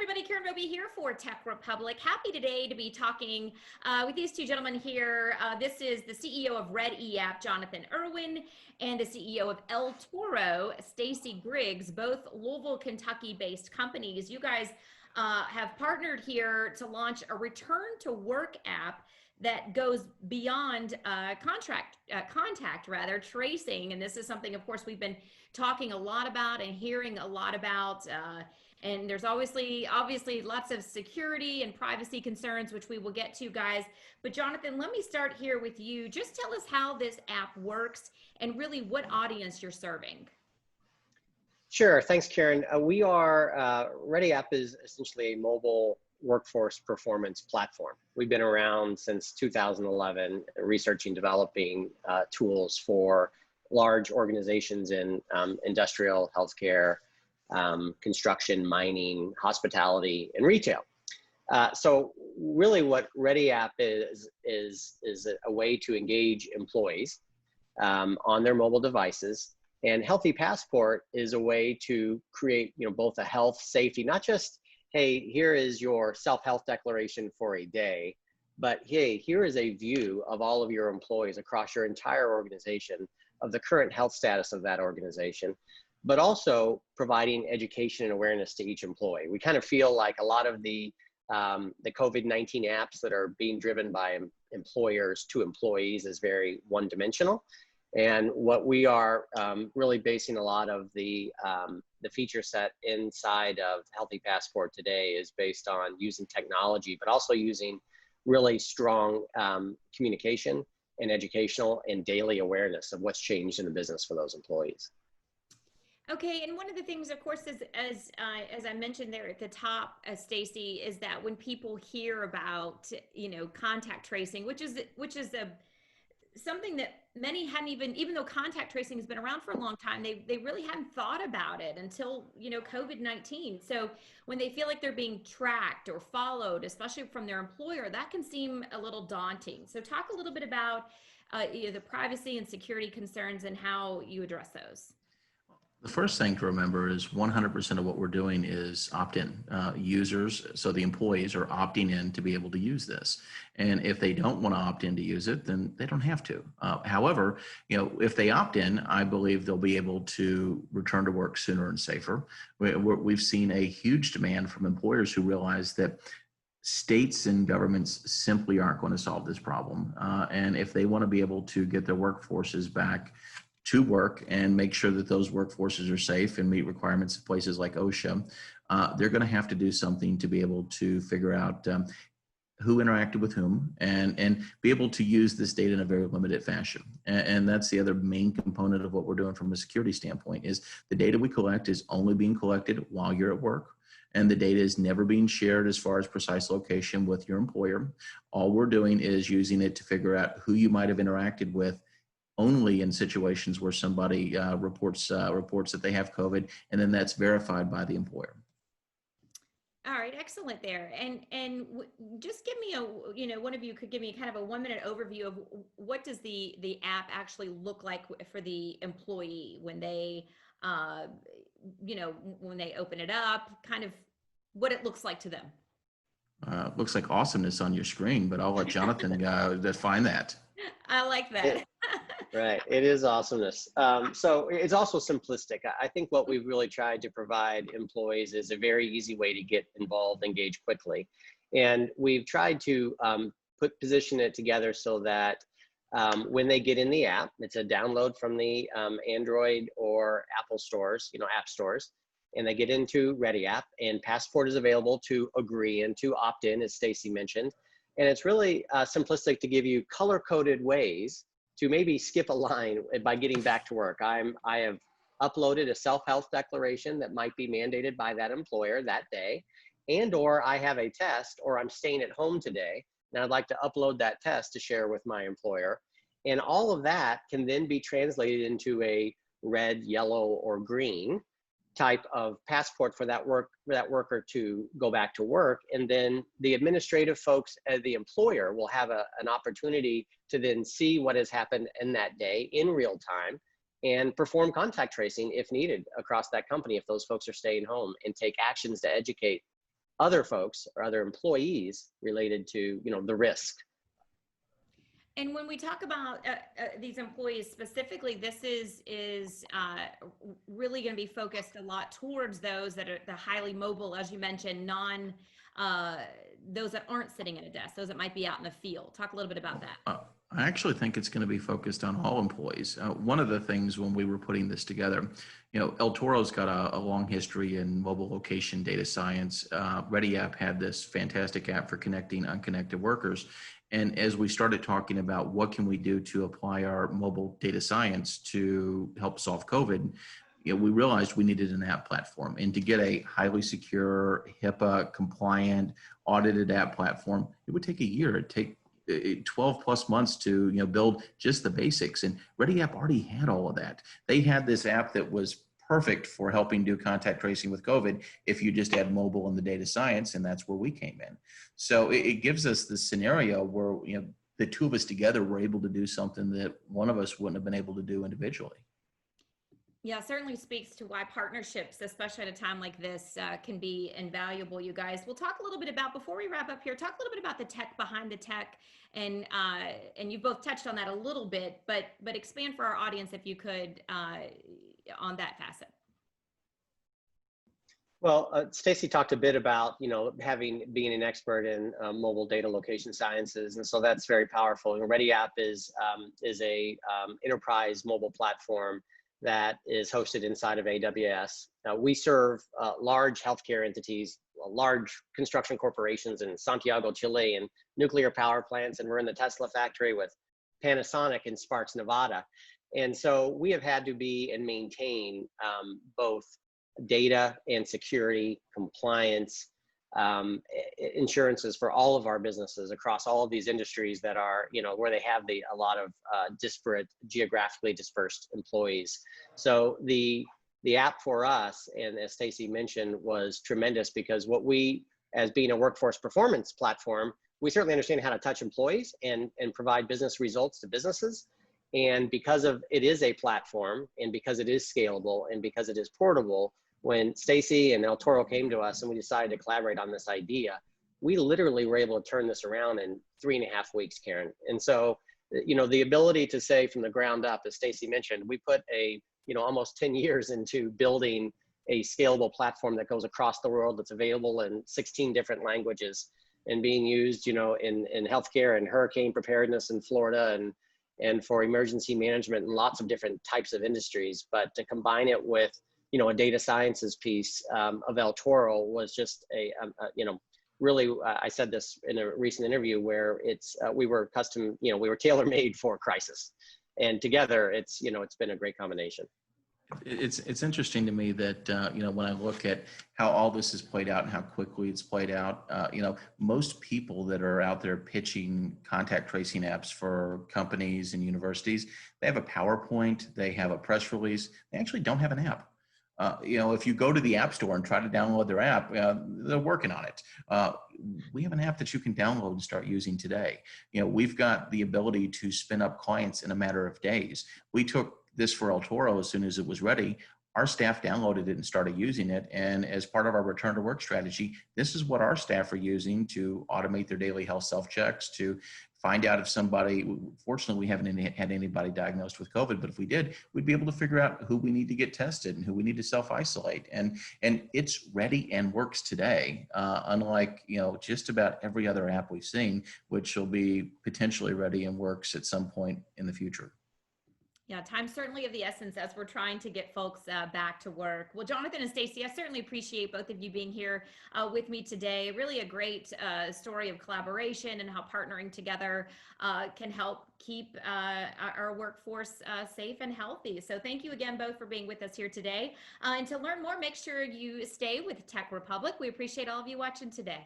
everybody, Karen Roby here for Tech Republic. Happy today to be talking with these two gentlemen here. This is the CEO of Red eApp, Jonathan Irwin, and the CEO of El Toro, Stacy Griggs, both Louisville, Kentucky-based companies. You guys have partnered here to launch a return to work app that goes beyond contact tracing. And this is something, of course, we've been talking a lot about and hearing a lot about. And there's obviously lots of security and privacy concerns, which we will get to, guys. But Jonathan, let me start here with you. Just tell us how this app works and really what audience you're serving. Sure, thanks, Karen. We are, Ready App is essentially a mobile workforce performance platform. We've been around since 2011, researching, developing tools for large organizations in industrial, healthcare, construction, mining, hospitality, and retail. So really what Ready App is a way to engage employees on their mobile devices. And Healthy Passport is a way to create, both a health, safety, not just, hey, here is your self-health declaration for a day, but hey, here is a view of all of your employees across your entire organization of the current health status of that organization, but also providing education and awareness to each employee. We kind of feel like a lot of the COVID-19 apps that are being driven by employers to employees is very one-dimensional. And what we are really basing a lot of the feature set inside of Healthy Passport today is based on using technology, but also using really strong communication and educational and daily awareness of what's changed in the business for those employees. Okay, and one of the things, of course, is as I mentioned there at the top, Stacy, is that when people hear about contact tracing, which is something that many hadn't even though contact tracing has been around for a long time, they really hadn't thought about it until COVID-19. So when they feel like they're being tracked or followed, especially from their employer, that can seem a little daunting. So talk a little bit about the privacy and security concerns and how you address those. The first thing to remember is 100% of what we're doing is opt-in. Users, so the employees are opting in to be able to use this. And if they don't want to opt in to use it, then they don't have to. However, if they opt in, I believe they'll be able to return to work sooner and safer. We've seen a huge demand from employers who realize that states and governments simply aren't going to solve this problem. And if they want to be able to get their workforces back to work and make sure that those workforces are safe and meet requirements of places like OSHA, they're going to have to do something to be able to figure out who interacted with whom and be able to use this data in a very limited fashion. And that's the other main component of what we're doing from a security standpoint is the data we collect is only being collected while you're at work. And the data is never being shared as far as precise location with your employer. All we're doing is using it to figure out who you might have interacted with only in situations where somebody reports that they have COVID, and then that's verified by the employer. All right, excellent there. And just give me one of you could give me kind of a 1-minute overview of what does the app actually look like for the employee when they when they open it up, kind of what it looks like to them. Looks like awesomeness on your screen, but I'll let Jonathan define that. I like that. Right, it is awesomeness. So it's also simplistic. I think what we've really tried to provide employees is a very easy way to get involved, engage quickly. And we've tried to position it together so that when they get in the app, it's a download from the Android or Apple stores, app stores, and they get into Ready App, and Passport is available to agree and to opt in, as Stacy mentioned. And it's really simplistic to give you color-coded ways to maybe skip a line by getting back to work. I have uploaded a self-health declaration that might be mandated by that employer that day, or I have a test, or I'm staying at home today, and I'd like to upload that test to share with my employer. And all of that can then be translated into a red, yellow, or green type of passport for that worker to go back to work. And then the administrative folks at the employer will have an opportunity to then see what has happened in that day in real time and perform contact tracing if needed across that company if those folks are staying home, and take actions to educate other folks or other employees related to, the risk. And when we talk about these employees specifically, this is really going to be focused a lot towards those that are the highly mobile, as you mentioned, those that aren't sitting at a desk, those that might be out in the field. Talk a little bit about that. I actually think it's going to be focused on all employees. One of the things when we were putting this together, El Toro's got a long history in mobile location data science. Ready App had this fantastic app for connecting unconnected workers. And as we started talking about what can we do to apply our mobile data science to help solve COVID, we realized we needed an app platform. And to get a highly secure, HIPAA compliant, audited app platform, it would take a year. It'd take 12 plus months to build just the basics. And Ready App already had all of that. They had this app that was perfect for helping do contact tracing with COVID if you just add mobile and the data science, and that's where we came in. So it gives us the scenario where the two of us together were able to do something that one of us wouldn't have been able to do individually. Yeah, certainly speaks to why partnerships, especially at a time like this, can be invaluable, you guys. We'll talk a little bit about, before we wrap up here, talk a little bit about the tech behind the tech. And you both touched on that a little bit, but expand for our audience, if you could, on that facet. Well, Stacy talked a bit about, being an expert in mobile data location sciences. And so that's very powerful. Ready App is a enterprise mobile platform that is hosted inside of AWS. We serve large healthcare entities, large construction corporations in Santiago, Chile, and nuclear power plants. And we're in the Tesla factory with Panasonic in Sparks, Nevada. And so we have had to be and maintain both data and security, compliance, insurances for all of our businesses across all of these industries that are, where they have a lot of disparate, geographically dispersed employees. So the app for us, and as Stacy mentioned, was tremendous because what we, as being a workforce performance platform, we certainly understand how to touch employees and provide business results to businesses. And because it is a platform, and because it is scalable, and because it is portable, when Stacy and El Toro came to us and we decided to collaborate on this idea, we literally were able to turn this around in 3.5 weeks, Karen. And so, the ability to say from the ground up, as Stacy mentioned, we put almost 10 years into building a scalable platform that goes across the world, that's available in 16 different languages and being used, in healthcare and hurricane preparedness in Florida and for emergency management and lots of different types of industries. But to combine it with a data sciences piece of El Toro was just really, I said this in a recent interview where we were custom, we were tailor-made for crisis, and together it's been a great combination. It's interesting to me that, when I look at how all this has played out and how quickly it's played out, most people that are out there pitching contact tracing apps for companies and universities, they have a PowerPoint, they have a press release, they actually don't have an app. If you go to the App Store and try to download their app, they're working on it. We have an app that you can download and start using today. We've got the ability to spin up clients in a matter of days. We took this for El Toro as soon as it was ready. Our staff downloaded it and started using it. And as part of our return to work strategy, this is what our staff are using to automate their daily health self-checks, to find out if somebody, fortunately, we haven't had anybody diagnosed with COVID, but if we did, we'd be able to figure out who we need to get tested and who we need to self-isolate. And it's ready and works today, unlike, just about every other app we've seen, which will be potentially ready and works at some point in the future. Yeah, time's certainly of the essence as we're trying to get folks back to work. Well, Jonathan and Stacy, I certainly appreciate both of you being here with me today. Really a great story of collaboration and how partnering together can help keep our workforce safe and healthy. So thank you again both for being with us here today. And to learn more, make sure you stay with Tech Republic. We appreciate all of you watching today.